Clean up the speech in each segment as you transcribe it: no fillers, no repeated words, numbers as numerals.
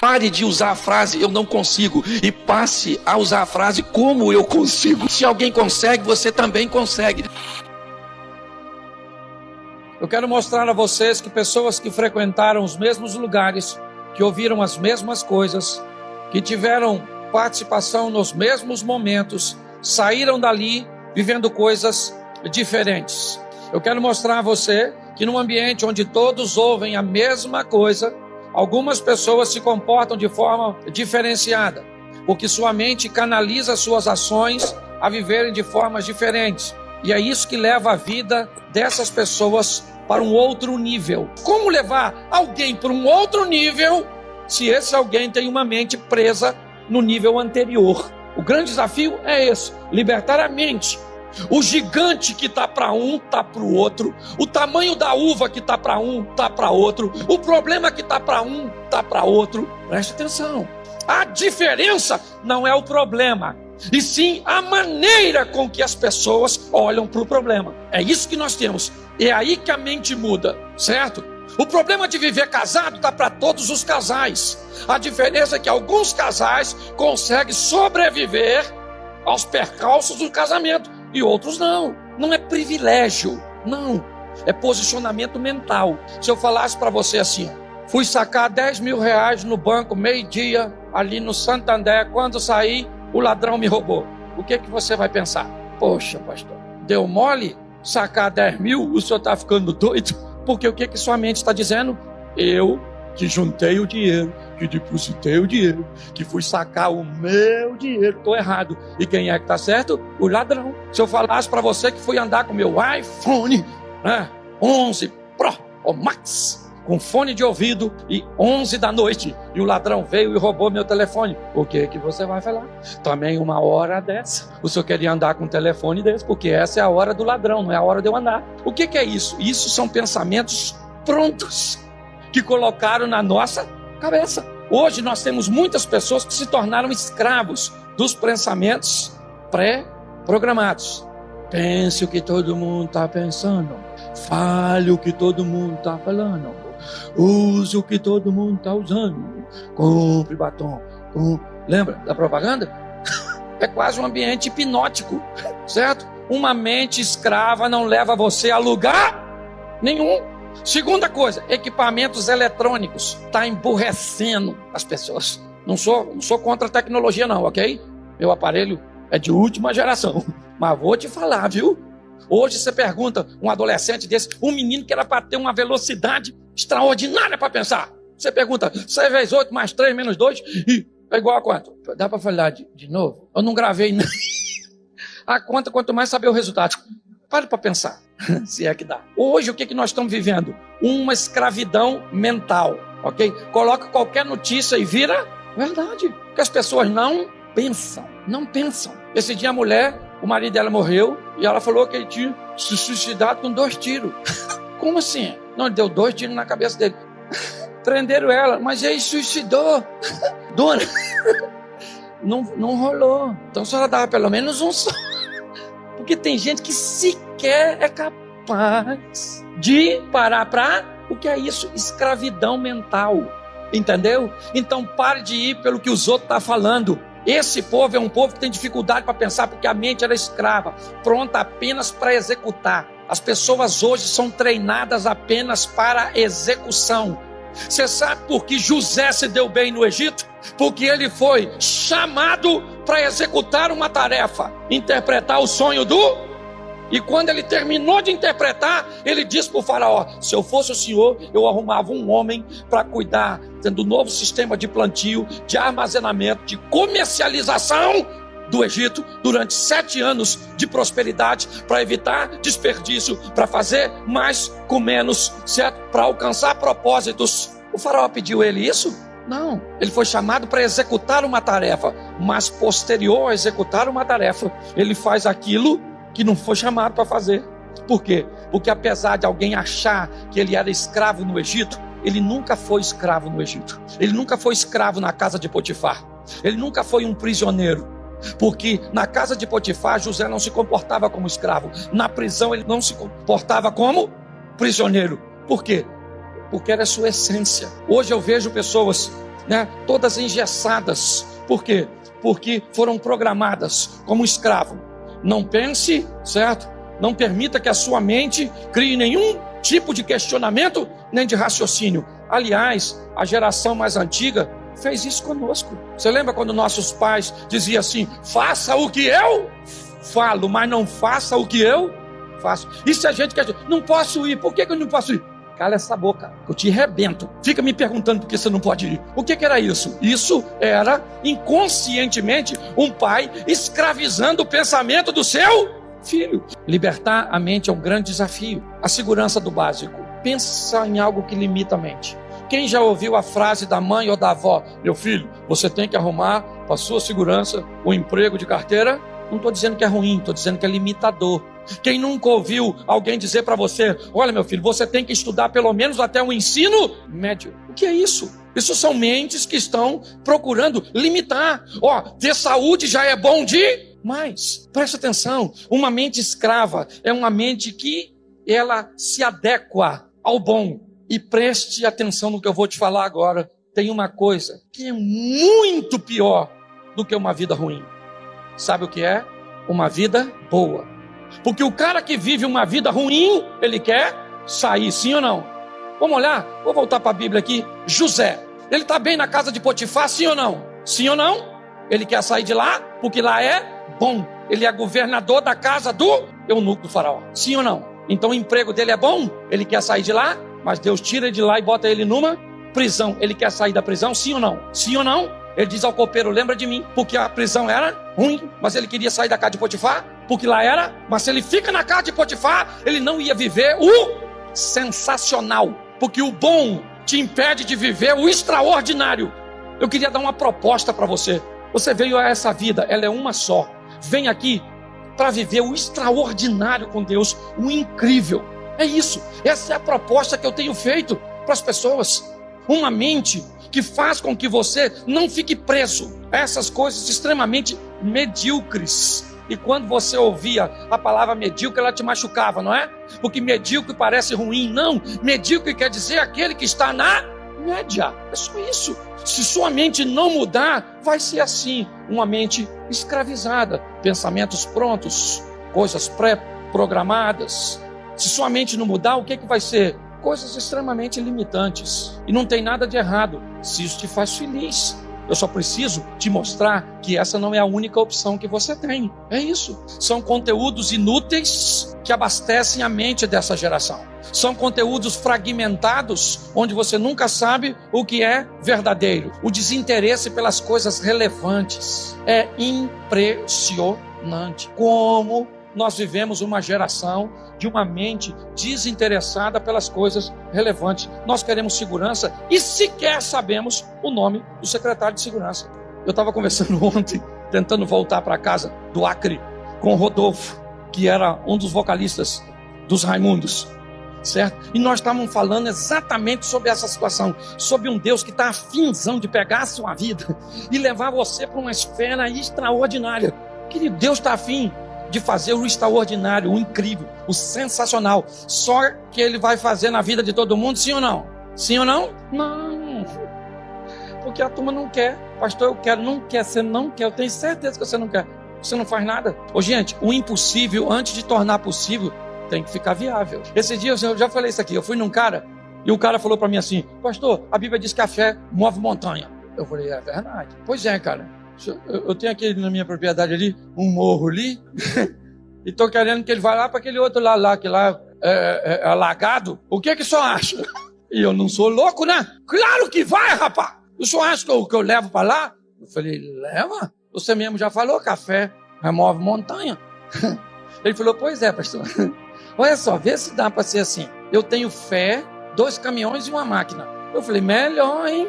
Pare de usar a frase eu não consigo e passe a usar a frase como eu consigo. Se alguém consegue, você também consegue. Eu quero mostrar a vocês que pessoas que frequentaram os mesmos lugares, que ouviram as mesmas coisas, que tiveram participação nos mesmos momentos, saíram dali vivendo coisas diferentes. Eu quero mostrar a você que num ambiente onde todos ouvem a mesma coisa, algumas pessoas se comportam de forma diferenciada, porque sua mente canaliza suas ações a viverem de formas diferentes. E é isso que leva a vida dessas pessoas para um outro nível. Como levar alguém para um outro nível se esse alguém tem uma mente presa no nível anterior? O grande desafio é esse: libertar a mente. O gigante que está para um, está para o outro. O tamanho da uva que está para um, está para outro. O problema que está para um, está para outro. Preste atenção. A diferença não é o problema, e sim a maneira com que as pessoas olham para o problema. É isso que nós temos. É aí que a mente muda, certo? O problema de viver casado está para todos os casais. A diferença é que alguns casais conseguem sobreviver aos percalços do casamento e outros não. Não é privilégio, não. É posicionamento mental. Se eu falasse para você assim: fui sacar 10 mil reais no banco meio-dia ali no Santander, quando saí o ladrão me roubou. O que você vai pensar? Poxa, pastor, deu mole sacar 10 mil? O senhor está ficando doido? Porque o que sua mente está dizendo? Eu que juntei o dinheiro, que depositei o dinheiro, que fui sacar o meu dinheiro, estou errado. E quem é que está certo? O ladrão. Se eu falasse para você que fui andar com meu iPhone 11 Pro ou Max, com fone de ouvido, e 11 da noite, e o ladrão veio e roubou meu telefone, o que você vai falar? Também uma hora dessa, o senhor queria andar com um telefone desse, porque essa é a hora do ladrão, não é a hora de eu andar. O que é isso? Isso são pensamentos prontos, que colocaram na nossa cabeça. Hoje nós temos muitas pessoas que se tornaram escravos dos pensamentos pré-programados. Pense o que todo mundo está pensando, fale o que todo mundo está falando, use o que todo mundo está usando, compre batom. Lembra da propaganda? É quase um ambiente hipnótico, certo? Uma mente escrava não leva você a lugar nenhum. Segunda coisa, equipamentos eletrônicos. Está emburrecendo as pessoas. Não sou contra a tecnologia não, ok? Meu aparelho é de última geração. Mas vou te falar, viu? Hoje você pergunta um adolescente desse, um menino que era para ter uma velocidade extraordinária para pensar. Você pergunta, 6 vezes 8 mais 3 menos 2, e é igual a quanto? Dá para falar de novo? Eu não gravei nem a conta, quanto mais saber o resultado. Pare para pensar, se é que dá. Hoje, o que nós estamos vivendo? Uma escravidão mental, ok? Coloca qualquer notícia e vira verdade. Porque as pessoas não pensam. Esse dia a mulher, o marido dela morreu, e ela falou que ele tinha se suicidado com 2 tiros. Como assim? Não, ele deu 2 tiros na cabeça dele. Prenderam ela, mas ele suicidou. Dona, não rolou. Então a senhora dava pelo menos um só. Porque tem gente que sequer é capaz de parar para... O que é isso? Escravidão mental. Entendeu? Então pare de ir pelo que os outros estão falando. Esse povo é um povo que tem dificuldade para pensar, porque a mente era escrava, pronta apenas para executar. As pessoas hoje são treinadas apenas para execução. Você sabe por que José se deu bem no Egito? Porque ele foi chamado para executar uma tarefa, interpretar o sonho E quando ele terminou de interpretar, ele disse para o faraó: se eu fosse o senhor, eu arrumava um homem para cuidar do novo sistema de plantio, de armazenamento, de comercialização do Egito durante 7 anos de prosperidade, para evitar desperdício, para fazer mais com menos, certo? Para alcançar propósitos. O faraó pediu ele isso? Não, ele foi chamado para executar uma tarefa, mas posterior a executar uma tarefa, ele faz aquilo que não foi chamado para fazer. Por quê? Porque apesar de alguém achar que ele era escravo no Egito, ele nunca foi escravo no Egito. Ele nunca foi escravo na casa de Potifar. Ele nunca foi um prisioneiro. Porque na casa de Potifar, José não se comportava como escravo. Na prisão, ele não se comportava como prisioneiro. Por quê? Porque era a sua essência. Hoje eu vejo pessoas né? Todas engessadas. Por quê? Porque foram programadas como escravo. Não pense, certo? Não permita que a sua mente crie nenhum tipo de questionamento, nem de raciocínio. Aliás, a geração mais antiga fez isso conosco. Você lembra quando nossos pais diziam assim: faça o que eu falo, mas não faça o que eu faço. E se a gente quer dizer, não posso ir, por que eu não posso ir? Cala essa boca, eu te rebento. Fica me perguntando por que você não pode ir. O que era isso? Isso era, inconscientemente, um pai escravizando o pensamento do seu filho. Libertar a mente é um grande desafio. A segurança do básico. Pensa em algo que limita a mente. Quem já ouviu a frase da mãe ou da avó: meu filho, você tem que arrumar para sua segurança um emprego de carteira? Não estou dizendo que é ruim, estou dizendo que é limitador. Quem nunca ouviu alguém dizer para você: olha meu filho, você tem que estudar pelo menos até o ensino médio? O que é isso? Isso são mentes que estão procurando limitar. Ter saúde já é bom demais. Preste atenção, uma mente escrava é uma mente que ela se adequa ao bom. E preste atenção no que eu vou te falar agora. Tem uma coisa que é muito pior do que uma vida ruim. Sabe o que é? Uma vida boa. Porque o cara que vive uma vida ruim, ele quer sair, sim ou não? Vamos olhar? Vou voltar para a Bíblia aqui. José, ele está bem na casa de Potifar, sim ou não? Sim ou não? Ele quer sair de lá, porque lá é bom. Ele é governador da casa do eunuco do faraó, sim ou não? Então o emprego dele é bom, ele quer sair de lá, mas Deus tira ele de lá e bota ele numa prisão. Ele quer sair da prisão, sim ou não? Sim ou não? Ele diz ao copeiro: lembra de mim, porque a prisão era ruim, mas ele queria sair da casa de Potifar, porque lá era. Mas se ele fica na casa de Potifar, ele não ia viver o sensacional, porque o bom te impede de viver o extraordinário. Eu queria dar uma proposta para você. Você veio a essa vida, ela é uma só. Vem aqui para viver o extraordinário com Deus, o incrível. É isso, essa é a proposta que eu tenho feito para as pessoas. Uma mente que faz com que você não fique preso a essas coisas extremamente medíocres. E quando você ouvia a palavra medíocre, ela te machucava, não é? Porque medíocre parece ruim. Não, medíocre quer dizer aquele que está na média. É só isso. Se sua mente não mudar, vai ser assim, uma mente escravizada. Pensamentos prontos, coisas pré-programadas. Se sua mente não mudar, o que vai ser? Coisas extremamente limitantes. E não tem nada de errado se isso te faz feliz. Eu só preciso te mostrar que essa não é a única opção que você tem. É isso. São conteúdos inúteis que abastecem a mente dessa geração. São conteúdos fragmentados, onde você nunca sabe o que é verdadeiro. O desinteresse pelas coisas relevantes é impressionante. Como nós vivemos uma geração de uma mente desinteressada pelas coisas relevantes. Nós queremos segurança e sequer sabemos o nome do secretário de segurança. Eu estava conversando ontem, tentando voltar para casa do Acre, com o Rodolfo, que era um dos vocalistas dos Raimundos, certo? E nós estávamos falando exatamente sobre essa situação, sobre um Deus que está afinzão de pegar a sua vida e levar você para uma esfera extraordinária. Querido, Deus está afim de fazer o extraordinário, o incrível, o sensacional. Só que Ele vai fazer na vida de todo mundo, sim ou não? Sim ou não? Não. Porque a turma não quer. Pastor, eu quero. Não quer, você não quer. Eu tenho certeza que você não quer. Você não faz nada. Ô, gente, o impossível, antes de tornar possível, tem que ficar viável. Esse dia eu já falei isso aqui. Eu fui num cara e o cara falou para mim assim: pastor, a Bíblia diz que a fé move montanha. Eu falei: é verdade. Pois é, cara. Eu tenho aqui na minha propriedade ali, um morro ali, e estou querendo que ele vá lá para aquele outro lá, que lá é alagado. O que só acha? E eu não sou louco, né? Claro que vai, rapaz! O senhor acha que eu levo para lá? Eu falei: leva? Você mesmo já falou que a fé remove montanha. Ele falou: pois é, pastor. Olha só, vê se dá para ser assim. Eu tenho fé, 2 caminhões e uma máquina. Eu falei: melhor, hein?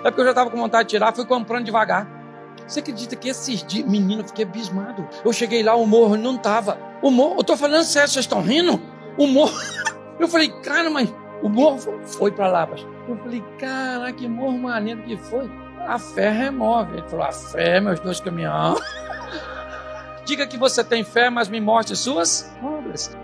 É porque eu já estava com vontade de tirar, fui comprando devagar. Você acredita que esses dias, menino, eu fiquei abismado. Eu cheguei lá, o morro não estava. O morro, eu tô falando sério, vocês estão rindo? O morro, eu falei: cara, mas o morro foi para lá, pastor. Eu falei: cara, que morro maneiro que foi. A fé remove. Ele falou: a fé, meus 2 caminhões. Diga que você tem fé, mas me mostre suas obras.